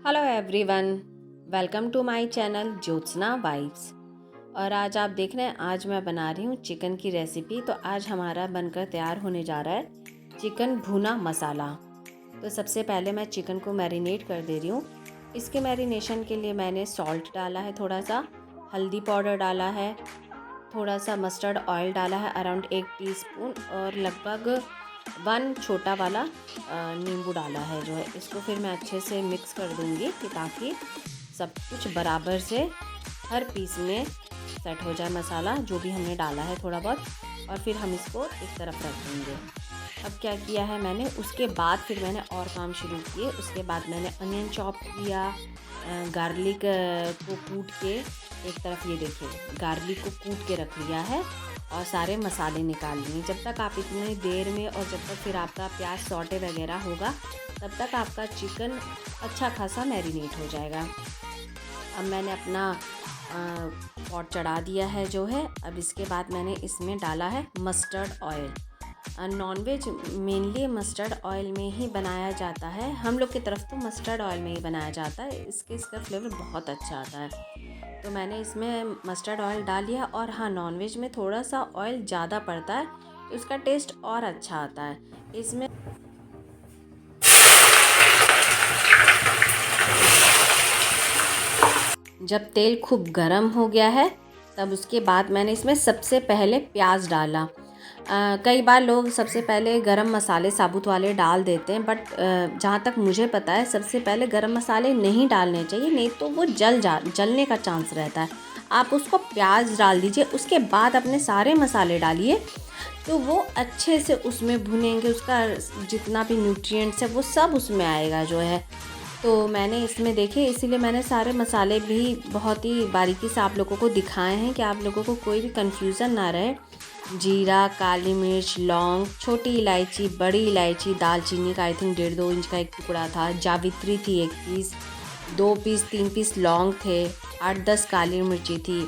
Hello everyone, welcome to my channel Jyotsna vibes. और आज आप देख रहे हैं, आज मैं बना रही हूँ चिकन की रेसिपी। तो आज हमारा बनकर तैयार होने जा रहा है चिकन भुना मसाला। तो सबसे पहले मैं चिकन को मैरिनेट कर दे रही हूँ। इसके मैरिनेशन के लिए मैंने सॉल्ट डाला है, थोड़ा सा हल्दी पाउडर डाला है, थोड़ा सा मस्टर्ड ऑयल डाला है अराउंड 1 टीस्पून, और लगभग 1 छोटा वाला नींबू डाला है जो है। इसको फिर मैं अच्छे से मिक्स कर दूंगी कि ताकि सब कुछ बराबर से हर पीस में सेट हो जाए मसाला जो भी हमने डाला है थोड़ा बहुत। और फिर हम इसको एक तरफ रख देंगे। अब क्या किया है मैंने, उसके बाद फिर मैंने और काम शुरू किए। उसके बाद मैंने अनियन चॉप किया, गार्लिक को कूट के एक तरफ, ये देखिए गार्लिक को कूट के रख लिया है और सारे मसाले निकाल लिए। जब तक आप इतनी देर में और जब तक फिर आपका प्याज सौटे वगैरह होगा तब तक आपका चिकन अच्छा खासा मैरिनेट हो जाएगा। अब मैंने अपना पॉट चढ़ा दिया है जो है। अब इसके बाद मैंने इसमें डाला है mustard oil. Nonveg mainly mustard oil में ही बनाया जाता है। हम लोग की तरफ तो मस्टर्ड ऑयल में ही बनाया जाता है, इसका फ्लेवर बहुत अच्छा आता है। तो मैंने इसमें मस्टर्ड ऑयल डाल लिया। और हाँ, नॉनवेज में थोड़ा सा ऑयल ज़्यादा पड़ता है तो इसका टेस्ट और अच्छा आता है। इसमें जब तेल खूब गर्म हो गया है तब उसके बाद मैंने इसमें सबसे पहले प्याज डाला। कई बार लोग सबसे पहले गरम मसाले साबुत वाले डाल देते हैं, बट जहाँ तक मुझे पता है सबसे पहले गरम मसाले नहीं डालने चाहिए, नहीं तो वो जलने का चांस रहता है। आप उसको प्याज डाल दीजिए, उसके बाद अपने सारे मसाले डालिए तो वो अच्छे से उसमें भुनेंगे। उसका जितना भी न्यूट्रिएंट्स है वो सब उसमें आएगा जो है। तो मैंने इसमें देखिए, इसीलिए मैंने सारे मसाले भी बहुत ही बारीकी से आप लोगों को दिखाए हैं कि आप लोगों को कोई भी कन्फ्यूज़न ना रहे। जीरा, काली मिर्च, लौंग, छोटी इलायची, बड़ी इलायची, दालचीनी का आई थिंक 1.5-2 इंच का एक टुकड़ा था, जावित्री थी 1 पीस, 2 पीस 3 पीस लौंग थे, 8-10 काली मिर्ची थी,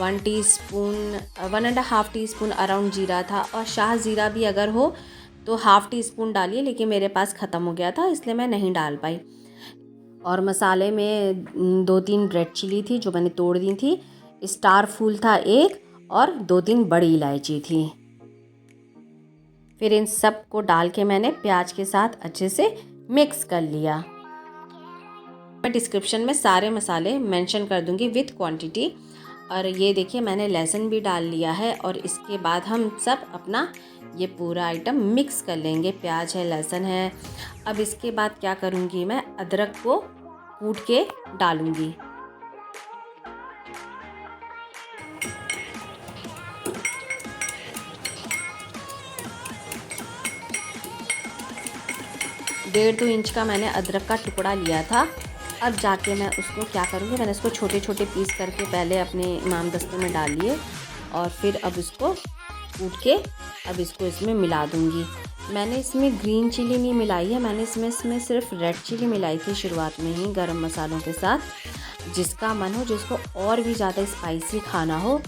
1 टीस्पून 1.5 टीस्पून अराउंड जीरा था। और शाह ज़ीरा भी अगर हो तो ½ टीस्पून डालिए, लेकिन मेरे पास ख़त्म हो गया था इसलिए मैं नहीं डाल पाई। और मसाले में 2-3 रेड चिली थी जो मैंने तोड़ दी थी, स्टार फूल था 1, और 2-3 बड़ी इलायची थी। फिर इन सब को डाल के मैंने प्याज के साथ अच्छे से मिक्स कर लिया। मैं डिस्क्रिप्शन में सारे मसाले मेंशन कर दूंगी विथ क्वांटिटी। और ये देखिए मैंने लहसुन भी डाल लिया है। और इसके बाद हम सब अपना ये पूरा आइटम मिक्स कर लेंगे। प्याज है, लहसुन है। अब इसके बाद क्या करूँगी, मैं अदरक को कूट के डालूँगी। डेढ़ 2 इंच का मैंने अदरक का टुकड़ा लिया था। अब जाके मैं उसको क्या करूँगी, मैंने इसको छोटे छोटे पीस करके पहले अपने इमामदस्ते में डाल लिए और फिर अब इसको कूट के अब इसको इसमें मिला दूँगी। मैंने इसमें ग्रीन चिली नहीं मिलाई है, मैंने इसमें सिर्फ रेड चिली मिलाई थी शुरुआत में ही गरम मसालों के साथ। जिसका मन हो, जिसको और भी ज़्यादा स्पाइसी खाना हो,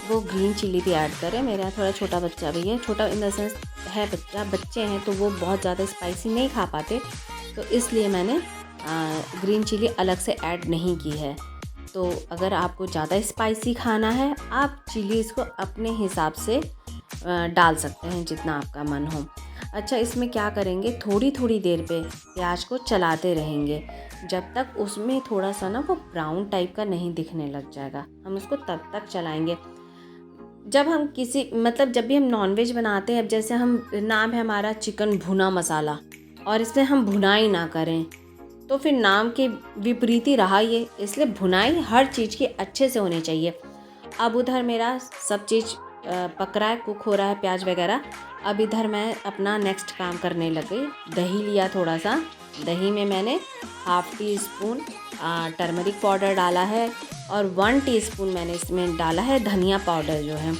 वो ग्रीन चिली भी ऐड करें। मेरे यहाँ थोड़ा छोटा बच्चा भी है, छोटा इन द सेंस है बच्चे हैं तो वो बहुत ज़्यादा स्पाइसी नहीं खा पाते, तो इसलिए मैंने ग्रीन चिली अलग से ऐड नहीं की है। तो अगर आपको ज़्यादा स्पाइसी खाना है, आप चिली इसको अपने हिसाब से डाल सकते हैं जितना आपका मन हो। अच्छा, इसमें क्या करेंगे, थोड़ी थोड़ी देर पे प्याज को चलाते रहेंगे जब तक उसमें थोड़ा सा ना वो ब्राउन टाइप का नहीं दिखने लग जाएगा। हम उसको तब तक चलाएंगे। जब हम जब भी हम नॉनवेज बनाते हैं, अब जैसे हम नाम है हमारा चिकन भुना मसाला और इसमें हम भुनाई ना करें तो फिर नाम के विपरीत ही रहा ये। इसलिए भुनाई हर चीज़ की अच्छे से होनी चाहिए। अब उधर मेरा सब चीज़ पक रहा है, कुक हो रहा है प्याज वगैरह। अब इधर मैं अपना नेक्स्ट काम करने लग गई। दही लिया थोड़ा सा, दही में मैंने ½ टीस्पून टर्मरिक पाउडर डाला है और 1 टीस्पून मैंने इसमें डाला है धनिया पाउडर जो है।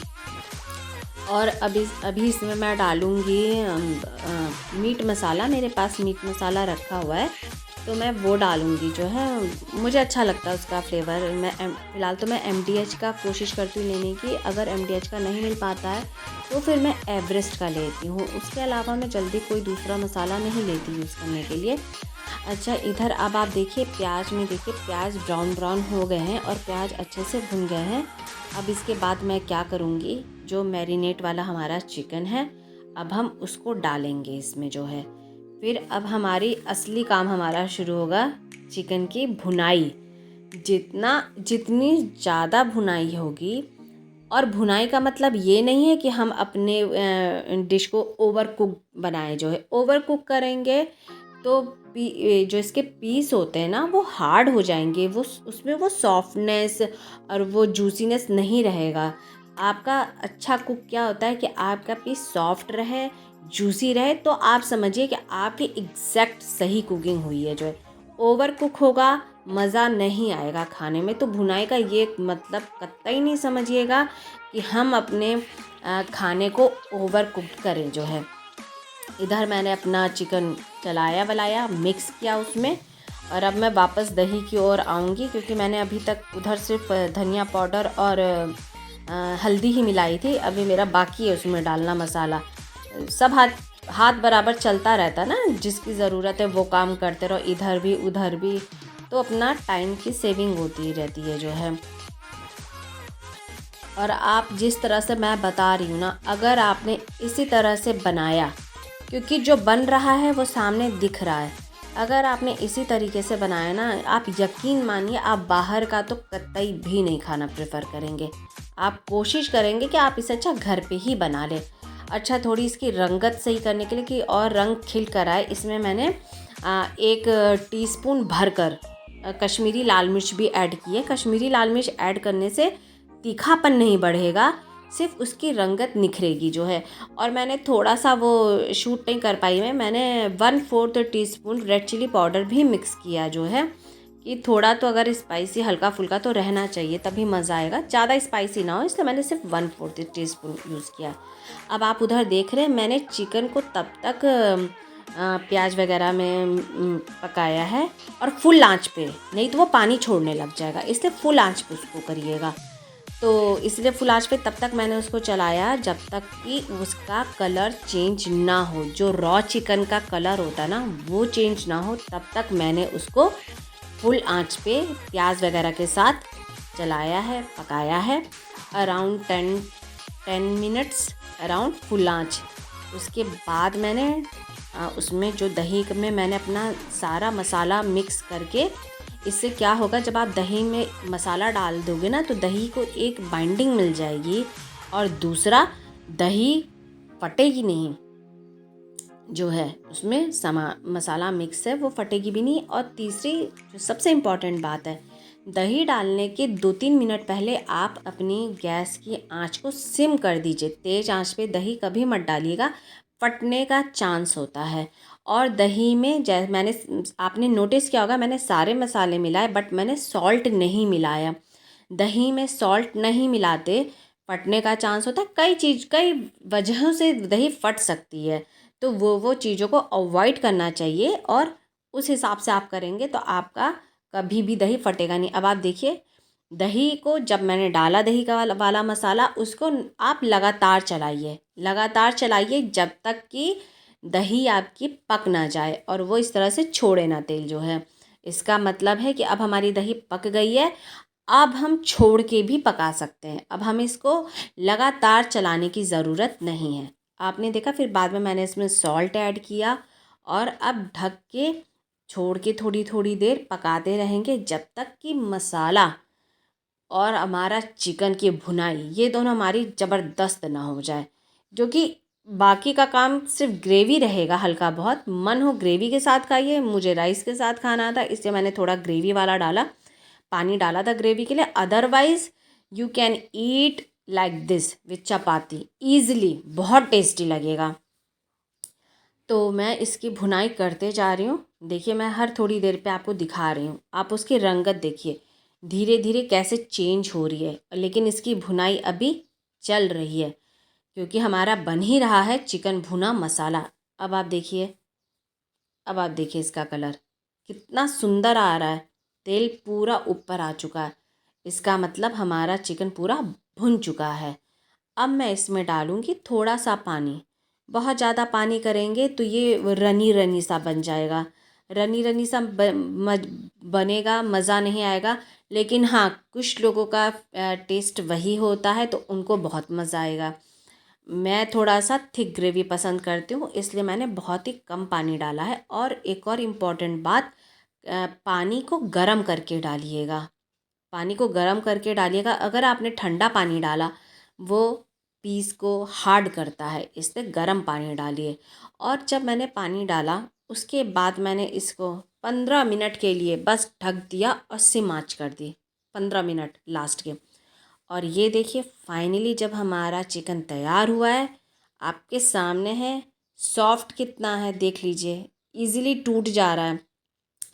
और अभी इसमें मैं डालूँगी मीट मसाला। मेरे पास मीट मसाला रखा हुआ है तो मैं वो डालूँगी जो है, मुझे अच्छा लगता है उसका फ्लेवर। मैं फ़िलहाल तो मैं MDH का कोशिश करती हूँ लेने की। अगर MDH का नहीं मिल पाता है तो फिर मैं एवरेस्ट का लेती हूँ। उसके अलावा मैं जल्दी कोई दूसरा मसाला नहीं लेती यूज़ करने के लिए। अच्छा, इधर अब आप देखिए प्याज में, देखिए प्याज ब्राउन ब्राउन हो गए हैं और प्याज अच्छे से भुन गए हैं। अब इसके बाद मैं क्या करूँगी, जो मैरिनेट वाला हमारा चिकन है अब हम उसको डालेंगे इसमें जो है। फिर अब हमारी असली काम हमारा शुरू होगा, चिकन की भुनाई। जितनी ज़्यादा भुनाई होगी, और भुनाई का मतलब ये नहीं है कि हम अपने डिश को ओवर कुक बनाएं। जो है ओवर कुक करेंगे तो जो इसके पीस होते हैं ना वो हार्ड हो जाएंगे, वो उसमें वो सॉफ्टनेस और वो जूसीनेस नहीं रहेगा। आपका अच्छा कुक क्या होता है कि आपका पीस सॉफ्ट रहे, जूसी रहे, तो आप समझिए कि आपकी एग्जैक्ट सही कुकिंग हुई है। जो है ओवर कुक होगा मज़ा नहीं आएगा खाने में। तो भुनाई का ये मतलब कतई नहीं समझिएगा कि हम अपने खाने को ओवर कुक करें। जो है इधर मैंने अपना चिकन चलाया वलाया, मिक्स किया उसमें, और अब मैं वापस दही की ओर आऊँगी, क्योंकि मैंने अभी तक उधर सिर्फ धनिया पाउडर और हल्दी ही मिलाई थी। अभी मेरा बाकी है उसमें डालना मसाला। सब हाथ हाथ बराबर चलता रहता ना, जिसकी ज़रूरत है वो काम करते रहो, इधर भी उधर भी, तो अपना टाइम की सेविंग होती रहती है। जो है और आप जिस तरह से मैं बता रही हूँ ना, अगर आपने इसी तरह से बनाया, क्योंकि जो बन रहा है वो सामने दिख रहा है, अगर आपने इसी तरीके से बनाया ना, आप यकीन मानिए आप बाहर का तो कतई भी नहीं खाना प्रेफर करेंगे। आप कोशिश करेंगे कि आप इसे अच्छा घर पे ही बना लें। अच्छा, थोड़ी इसकी रंगत सही करने के लिए कि और रंग खिल कर आए, इसमें मैंने 1 टीस्पून भरकर कश्मीरी लाल मिर्च भी ऐड की है। कश्मीरी लाल मिर्च ऐड करने से तीखापन नहीं बढ़ेगा, सिर्फ उसकी रंगत निखरेगी। जो है और मैंने थोड़ा सा वो शूट नहीं कर पाई मैंने 1/4 टीस्पून रेड चिली पाउडर भी मिक्स किया। जो है कि थोड़ा तो अगर स्पाइसी हल्का फुल्का तो रहना चाहिए, तभी मज़ा आएगा। ज़्यादा स्पाइसी ना हो, इसलिए मैंने सिर्फ 1/4 टीस्पून यूज़ किया। अब आप उधर देख रहे हैं मैंने चिकन को तब तक प्याज वगैरह में पकाया है, और फुल आंच पे, नहीं तो वो पानी छोड़ने लग जाएगा, इसलिए फुल आंच पे उसको करिएगा। तो इसलिए फुल आंच पे तब तक मैंने उसको चलाया जब तक कि उसका कलर चेंज ना हो। जो रॉ चिकन का कलर होता है ना वो चेंज ना हो, तब तक मैंने उसको फुल आंच पे प्याज वगैरह के साथ चलाया है, पकाया है अराउंड 10 मिनट्स, अराउंड फुल आंच। उसके बाद मैंने उसमें जो दही में मैंने अपना सारा मसाला मिक्स करके, इससे क्या होगा जब आप दही में मसाला डाल दोगे ना तो दही को एक बाइंडिंग मिल जाएगी, और दूसरा दही फटेगी नहीं। जो है उसमें मसाला मिक्स है वो फटेगी भी नहीं। और तीसरी जो सबसे इम्पॉर्टेंट बात है, दही डालने के 2-3 मिनट पहले आप अपनी गैस की आंच को सिम कर दीजिए। तेज़ आंच पे दही कभी मत डालिएगा, फटने का चांस होता है। और दही में जैसे आपने नोटिस किया होगा मैंने सारे मसाले मिलाए, बट मैंने सॉल्ट नहीं मिलाया। दही में सॉल्ट नहीं मिलाते, फटने का चांस होता है। कई वजहों से दही फट सकती है, तो वो चीज़ों को अवॉइड करना चाहिए, और उस हिसाब से आप करेंगे तो आपका कभी भी दही फटेगा नहीं। अब आप देखिए दही को जब मैंने डाला, दही का वाला मसाला, उसको आप लगातार चलाइए जब तक कि दही आपकी पक ना जाए और वो इस तरह से छोड़े ना तेल। जो है इसका मतलब है कि अब हमारी दही पक गई है, अब हम छोड़ के भी पका सकते हैं। अब हमें इसको लगातार चलाने की ज़रूरत नहीं है। आपने देखा, फिर बाद में मैंने इसमें सॉल्ट ऐड किया, और अब ढक के छोड़ के थोड़ी थोड़ी देर पकाते रहेंगे जब तक कि मसाला और हमारा चिकन की भुनाई ये दोनों हमारी ज़बरदस्त ना हो जाए। जो कि बाकी का काम सिर्फ ग्रेवी रहेगा, हल्का बहुत मन हो ग्रेवी के साथ खाइए, मुझे राइस के साथ खाना था इसलिए मैंने थोड़ा ग्रेवी वाला पानी डाला था ग्रेवी के लिए। Otherwise you can eat like this with chapati easily, बहुत टेस्टी लगेगा। तो मैं इसकी भुनाई करते जा रही हूँ। देखिए मैं हर थोड़ी देर पे आपको दिखा रही हूँ, आप उसकी रंगत देखिए धीरे धीरे कैसे चेंज हो रही है, लेकिन इसकी भुनाई अभी चल रही है क्योंकि हमारा बन ही रहा है चिकन भुना मसाला। अब आप देखिए, इसका कलर कितना सुंदर आ रहा है, तेल पूरा ऊपर आ चुका है, इसका मतलब हमारा चिकन पूरा भुन चुका है। अब मैं इसमें डालूँगी थोड़ा सा पानी। बहुत ज़्यादा पानी करेंगे तो ये रनी रनी सा बन जाएगा, रनी रनी सा बनेगा, मज़ा नहीं आएगा। लेकिन हाँ, कुछ लोगों का टेस्ट वही होता है तो उनको बहुत मज़ा आएगा। मैं थोड़ा सा थिक ग्रेवी पसंद करती हूँ, इसलिए मैंने बहुत ही कम पानी डाला है। और एक और इम्पॉर्टेंट बात, पानी को गर्म करके डालिएगा। पानी को गर्म करके डालिएगा। अगर आपने ठंडा पानी डाला, वो पीस को हार्ड करता है, इसलिए गर्म पानी डालिए। और जब मैंने पानी डाला, उसके बाद मैंने इसको 15 मिनट के लिए बस ढक दिया और सिम आंच कर दी, 15 मिनट लास्ट के। और ये देखिए फाइनली जब हमारा चिकन तैयार हुआ है, आपके सामने है। सॉफ्ट कितना है देख लीजिए, इजीली टूट जा रहा है।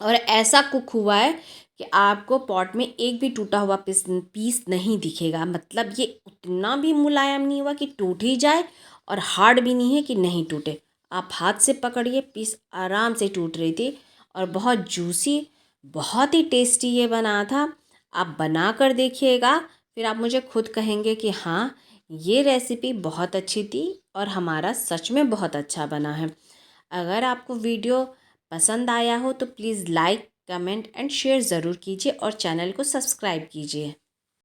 और ऐसा कुक हुआ है कि आपको पॉट में एक भी टूटा हुआ पीस नहीं दिखेगा। मतलब ये उतना भी मुलायम नहीं हुआ कि टूट ही जाए, और हार्ड भी नहीं है कि नहीं टूटे। आप हाथ से पकड़िए, पीस आराम से टूट रही थी। और बहुत जूसी, बहुत ही टेस्टी ये बना था। आप बना कर देखिएगा, फिर आप मुझे खुद कहेंगे कि हाँ, ये रेसिपी बहुत अच्छी थी और हमारा सच में बहुत अच्छा बना है। अगर आपको वीडियो पसंद आया हो तो please like, comment and share ज़रूर कीजिए और चैनल को सब्सक्राइब कीजिए।